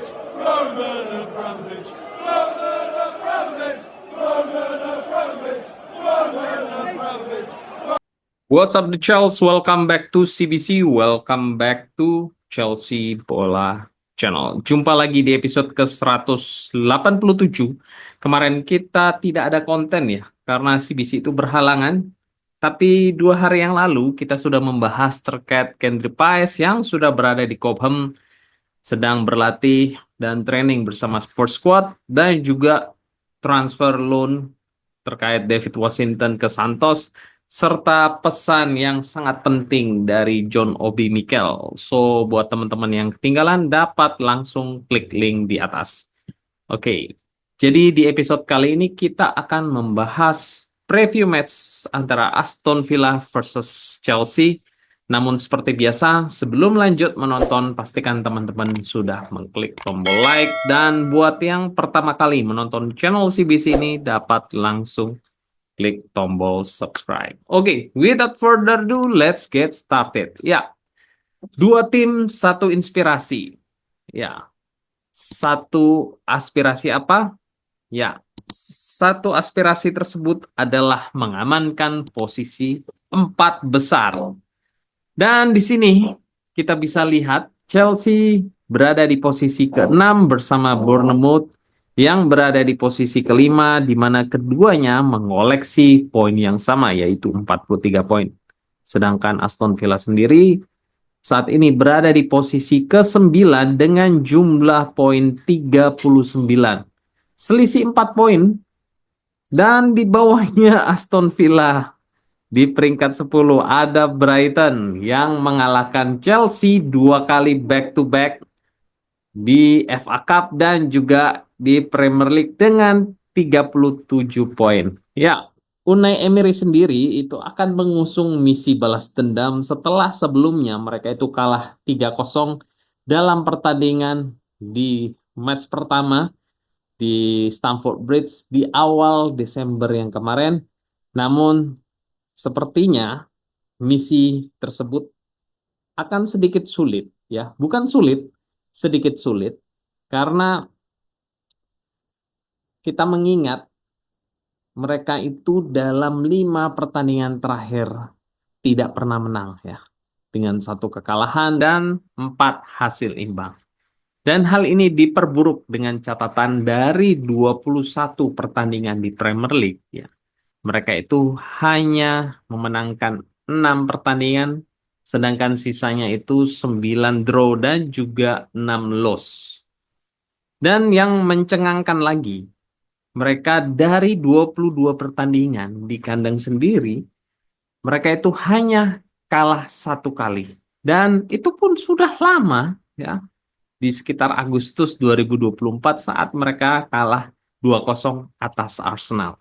Abramovich, Roman Abramovich, Roman Abramovich, Roman Abramovich, Roman Abramovich. What's up the Chelsea? Welcome back to CBC. Welcome back to Chelsea Bola Channel. Jumpa lagi di episode ke-187. Kemarin kita tidak ada konten ya, karena CBC itu berhalangan. Tapi 2 hari yang lalu kita sudah membahas terkait Kendrick Paes yang sudah berada di Cobham, sedang berlatih dan training bersama Sport Squad, dan juga transfer loan terkait David Washington ke Santos, serta pesan yang sangat penting dari John Obi Mikel. So, buat teman-teman yang ketinggalan, dapat langsung klik link di atas. Oke, jadi di episode kali ini kita akan membahas preview match antara Aston Villa versus Chelsea. Namun seperti biasa, sebelum lanjut menonton, pastikan teman-teman sudah mengklik tombol like. Dan buat yang pertama kali menonton channel CBC ini, dapat langsung klik tombol subscribe. Oke, without further ado, let's get started. Ya, 2 tim, 1 inspirasi. Ya, 1 aspirasi apa? Ya, 1 aspirasi tersebut adalah mengamankan posisi 4 besar. Dan di sini kita bisa lihat Chelsea berada di posisi ke-6 bersama Bournemouth yang berada di posisi ke-5, di mana keduanya mengoleksi poin yang sama, yaitu 43 poin. Sedangkan Aston Villa sendiri saat ini berada di posisi ke-9 dengan jumlah poin 39. Selisih 4 poin. Dan di bawahnya Aston Villa di peringkat 10 ada Brighton yang mengalahkan Chelsea 2 kali back to back di FA Cup dan juga di Premier League dengan 37 poin. Ya, Unai Emery sendiri itu akan mengusung misi balas dendam setelah sebelumnya mereka itu kalah 3-0 dalam pertandingan di match pertama di Stamford Bridge di awal Desember yang kemarin. Namun sepertinya misi tersebut akan sedikit sulit, ya. Bukan sulit, sedikit sulit, karena kita mengingat mereka itu dalam 5 pertandingan terakhir tidak pernah menang, ya, dengan 1 kekalahan dan 4 hasil imbang. Dan hal ini diperburuk dengan catatan dari 21 pertandingan di Premier League, ya. Mereka itu hanya memenangkan 6 pertandingan, sedangkan sisanya itu 9 draw dan juga 6 loss. Dan yang mencengangkan lagi, mereka dari 22 pertandingan di kandang sendiri, mereka itu hanya kalah 1 kali. Dan itu pun sudah lama, ya, di sekitar Agustus 2024 saat mereka kalah 2-0 atas Arsenal.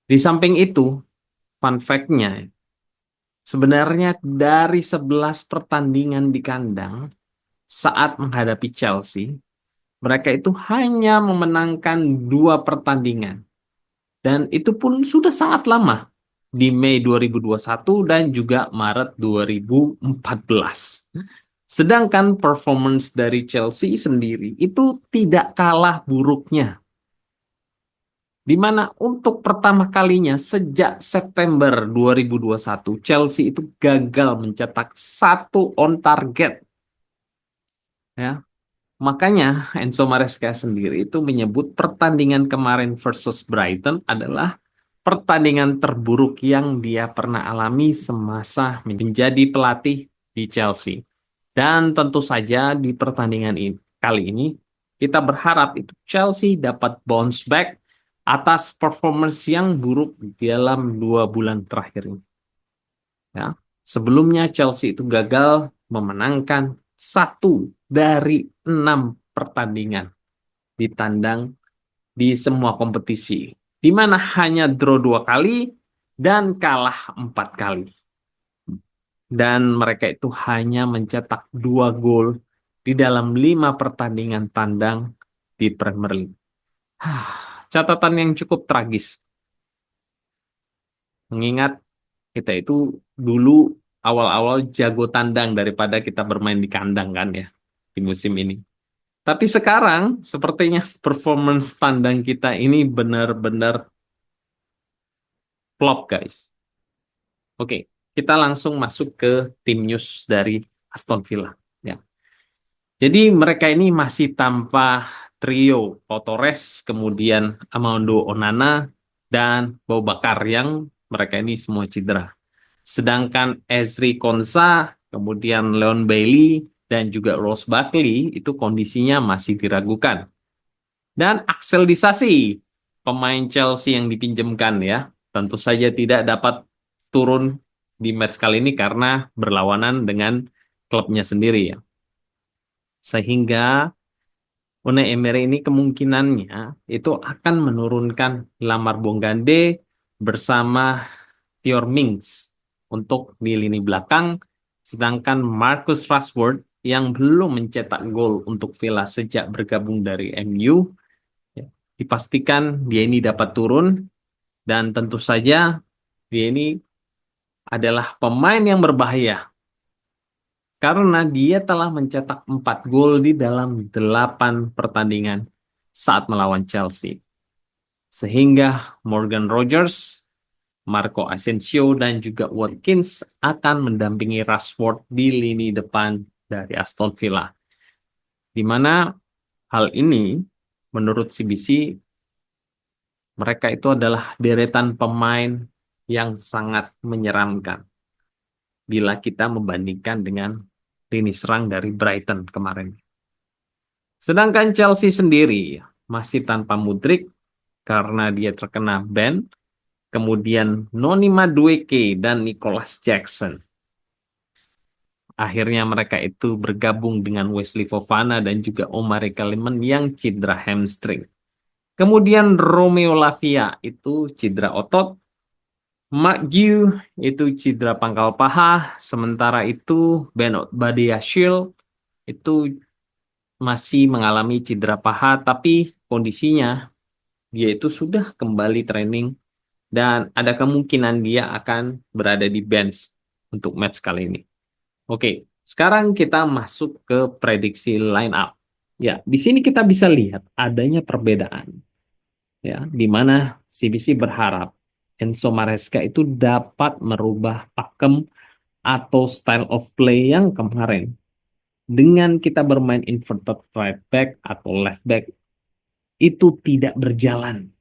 Di samping itu, fun fact-nya, sebenarnya dari 11 pertandingan di kandang saat menghadapi Chelsea, mereka itu hanya memenangkan 2 pertandingan. Dan itu pun sudah sangat lama, di Mei 2021 dan juga Maret 2014. Sedangkan performance dari Chelsea sendiri itu tidak kalah buruknya, di mana untuk pertama kalinya sejak September 2021, Chelsea itu gagal mencetak 1 on target. Ya, makanya Enzo Maresca sendiri itu menyebut pertandingan kemarin versus Brighton adalah pertandingan terburuk yang dia pernah alami semasa menjadi pelatih di Chelsea. Dan tentu saja di pertandingan ini, kali ini kita berharap itu Chelsea dapat bounce back atas performance yang buruk dalam 2 bulan terakhir ini. Ya, sebelumnya Chelsea itu gagal memenangkan 1 dari 6 pertandingan di tandang di semua kompetisi, di mana hanya draw 2 kali dan kalah 4 kali. Dan mereka itu hanya mencetak 2 gol di dalam 5 pertandingan tandang di Premier League. Catatan yang cukup tragis. Mengingat kita itu dulu awal-awal jago tandang daripada kita bermain di kandang kan ya, di musim ini. Tapi sekarang sepertinya performance tandang kita ini benar-benar flop, guys. Oke, kita langsung masuk ke tim news dari Aston Villa. Ya. Jadi mereka ini masih tanpa trio Pau Torres, kemudian Amando Onana, dan Boubacar yang mereka ini semua cedera. Sedangkan Ezri Konsa, kemudian Leon Bailey, dan juga Ross Barkley itu kondisinya masih diragukan. Dan Axel Disasi, pemain Chelsea yang dipinjamkan ya, tentu saja tidak dapat turun di match kali ini karena berlawanan dengan klubnya sendiri ya. Sehingga Unai Emery ini kemungkinannya itu akan menurunkan Lamar Bongande bersama Thior Mings untuk di lini belakang, sedangkan Marcus Rashford yang belum mencetak gol untuk Villa sejak bergabung dari MU, ya, dipastikan dia ini dapat turun dan tentu saja dia ini adalah pemain yang berbahaya karena dia telah mencetak 4 gol di dalam 8 pertandingan saat melawan Chelsea. Sehingga Morgan Rogers, Marco Asensio, dan juga Watkins akan mendampingi Rashford di lini depan dari Aston Villa. Di mana hal ini, menurut CBC, mereka itu adalah deretan pemain yang sangat menyeramkan bila kita membandingkan dengan lini serang dari Brighton kemarin. Sedangkan Chelsea sendiri masih tanpa Mudryk karena dia terkena ban, kemudian Noni Madueke dan Nicholas Jackson. Akhirnya mereka itu bergabung dengan Wesley Fofana dan juga Omari Kaliman yang cedera hamstring. Kemudian Romeo Lavia itu cedera otot, Mark Gu itu cedera pangkal paha, sementara itu Ben Badiashile itu masih mengalami cedera paha, tapi kondisinya dia itu sudah kembali training dan ada kemungkinan dia akan berada di bench untuk match kali ini. Oke, sekarang kita masuk ke prediksi line up. Ya, di sini kita bisa lihat adanya perbedaan. Ya, di mana CBC berharap Enzo Maresca itu dapat merubah pakem atau style of play yang kemarin. Dengan kita bermain inverted right back atau left back, itu tidak berjalan.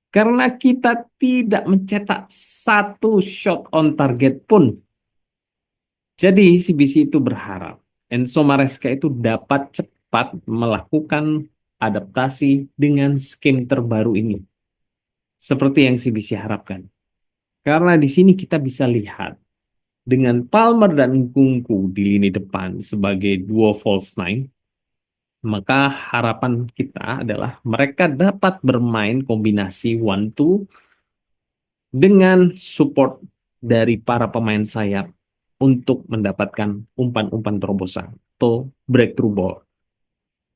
Karena kita tidak mencetak satu shot on target pun. Jadi CBC itu berharap Enzo Maresca itu dapat cepat melakukan adaptasi dengan skim terbaru ini. Seperti yang CBC harapkan. Karena di sini kita bisa lihat dengan Palmer dan Nkunku di lini depan sebagai duo false nine, maka harapan kita adalah mereka dapat bermain kombinasi 1-2 dengan support dari para pemain sayap untuk mendapatkan umpan-umpan terobosan atau breakthrough ball.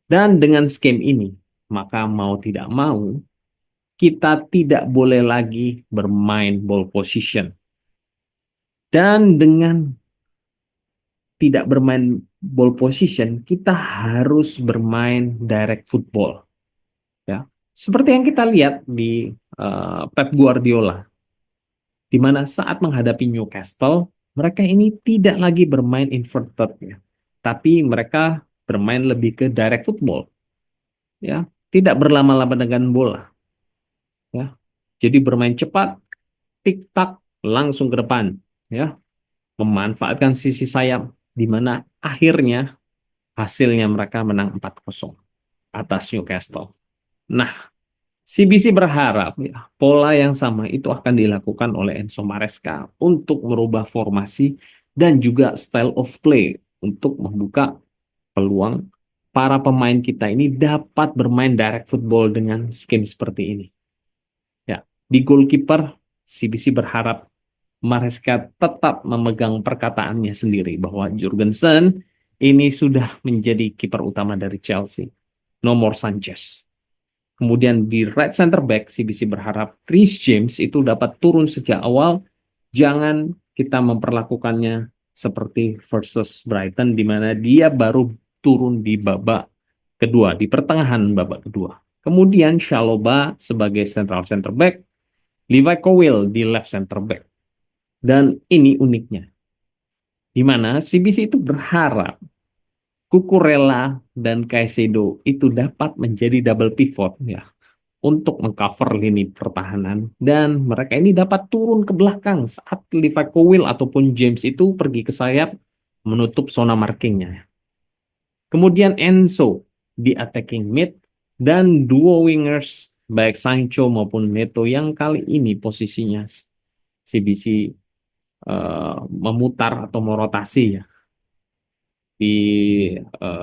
Dan dengan skema ini, maka mau tidak mau, kita tidak boleh lagi bermain ball position. Dan dengan tidak bermain ball position, kita harus bermain direct football. Ya, seperti yang kita lihat di Pep Guardiola, di mana saat menghadapi Newcastle, mereka ini tidak lagi bermain inverted, ya, tapi mereka bermain lebih ke direct football, ya, tidak berlama-lama dengan bola, ya, jadi bermain cepat, tik tak, langsung ke depan, ya, memanfaatkan sisi sayap, di mana akhirnya hasilnya mereka menang 4-0 atas Newcastle. Nah, CBC berharap ya, pola yang sama itu akan dilakukan oleh Enzo Maresca untuk merubah formasi dan juga style of play untuk membuka peluang para pemain kita ini dapat bermain direct football dengan skema seperti ini. Ya, di goalkeeper CBC berharap Maresca tetap memegang perkataannya sendiri bahwa Jurgensen ini sudah menjadi kiper utama dari Chelsea. No more Sanchez. Kemudian di right center back, CBC berharap Reece James itu dapat turun sejak awal. Jangan kita memperlakukannya seperti versus Brighton, di mana dia baru turun di babak kedua, di pertengahan babak kedua. Kemudian Chalobah sebagai central center back, Levi Colwill di left center back. Dan ini uniknya, di mana CBC itu berharap Cucurella dan Caicedo itu dapat menjadi double pivot ya untuk mengcover lini pertahanan, dan mereka ini dapat turun ke belakang saat Levi Colwill ataupun James itu pergi ke sayap menutup zona markingnya. Kemudian Enzo di attacking mid, dan duo wingers baik Sancho maupun Neto yang kali ini posisinya CBC memutar atau merotasi ya, di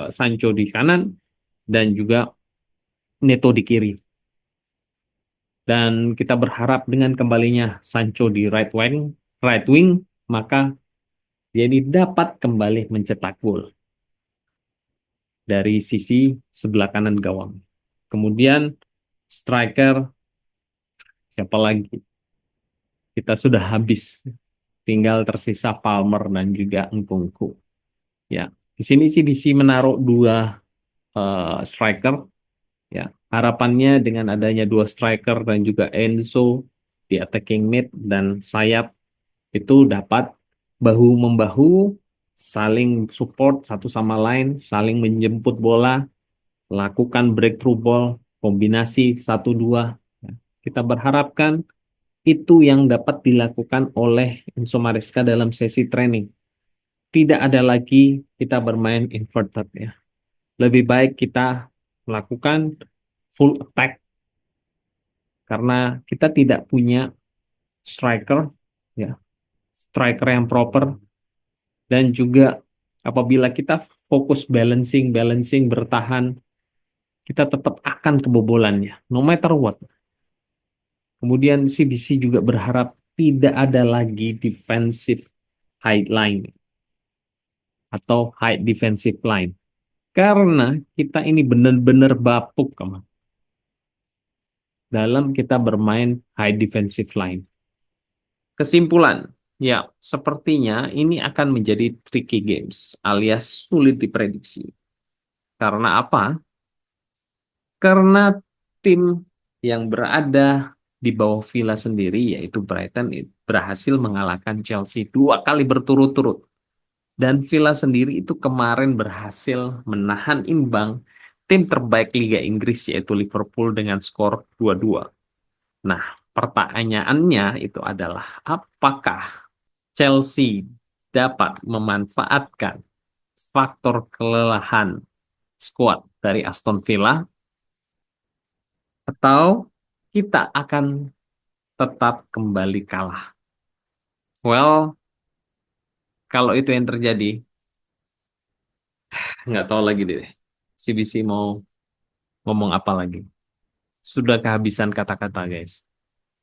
Sancho di kanan dan juga Neto di kiri. Dan kita berharap dengan kembalinya Sancho di right wing, maka dia ini dapat kembali mencetak gol dari sisi sebelah kanan gawang. Kemudian striker, siapa lagi? Kita sudah habis. Tinggal tersisa Palmer dan juga Nkunku. Ya, di sini sih bisa menaruh dua striker. Ya, harapannya dengan adanya dua striker dan juga Enzo di attacking mid dan sayap itu dapat bahu membahu, saling support satu sama lain, saling menjemput bola, lakukan breakthrough ball, kombinasi 1-2. Ya, kita berharapkan itu yang dapat dilakukan oleh Enzo Maresca dalam sesi training. Tidak ada lagi kita bermain inverted ya. Lebih baik kita melakukan full attack karena kita tidak punya striker ya, striker yang proper, dan juga apabila kita fokus balancing bertahan, kita tetap akan kebobolannya no matter what. Kemudian CBC juga berharap tidak ada lagi defensive high line atau high defensive line. Karena kita ini benar-benar bapuk dalam kita bermain high defensive line. Kesimpulan, ya sepertinya ini akan menjadi tricky games alias sulit diprediksi. Karena apa? Karena tim yang berada di bawah Villa sendiri yaitu Brighton berhasil mengalahkan Chelsea 2 kali berturut-turut. Dan Villa sendiri itu kemarin berhasil menahan imbang tim terbaik Liga Inggris yaitu Liverpool dengan skor 2-2. Nah, pertanyaannya itu adalah apakah Chelsea dapat memanfaatkan faktor kelelahan skuad dari Aston Villa, atau kita akan tetap kembali kalah? Well, kalau itu yang terjadi, nggak tahu lagi deh. CBC mau ngomong apa lagi. Sudah kehabisan kata-kata, guys.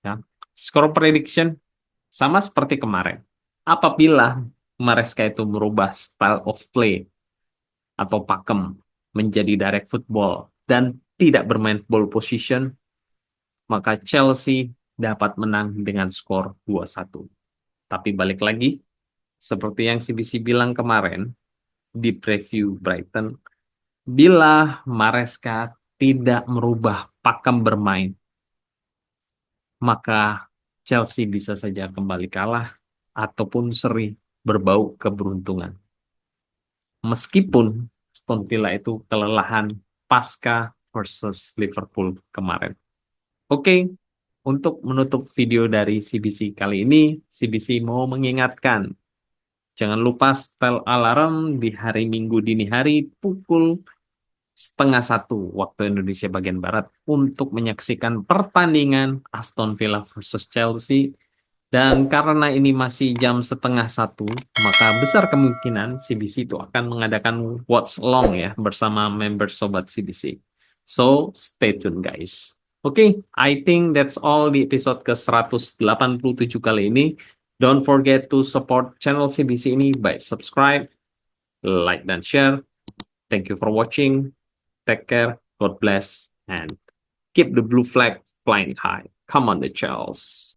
Ya. Skor prediction sama seperti kemarin. Apabila Maresca itu merubah style of play atau pakem menjadi direct football dan tidak bermain ball position, maka Chelsea dapat menang dengan skor 2-1. Tapi balik lagi, seperti yang CBC bilang kemarin di preview Brighton, bila Maresca tidak merubah pakem bermain, maka Chelsea bisa saja kembali kalah ataupun seri berbau keberuntungan. Meskipun Aston Villa itu kelelahan pasca versus Liverpool kemarin. Oke, untuk menutup video dari CBC kali ini, CBC mau mengingatkan, jangan lupa setel alarm di hari Minggu dini hari pukul 12:30 waktu Indonesia bagian Barat untuk menyaksikan pertandingan Aston Villa versus Chelsea. Dan karena ini masih jam 12:30, maka besar kemungkinan CBC itu akan mengadakan watch along ya bersama member Sobat CBC. So, stay tune guys. Oke, I think that's all di episode ke-187 kali ini. Don't forget to support channel CBC ini by subscribe, like, dan share. Thank you for watching. Take care, God bless, and keep the blue flag flying high. Come on the Chels.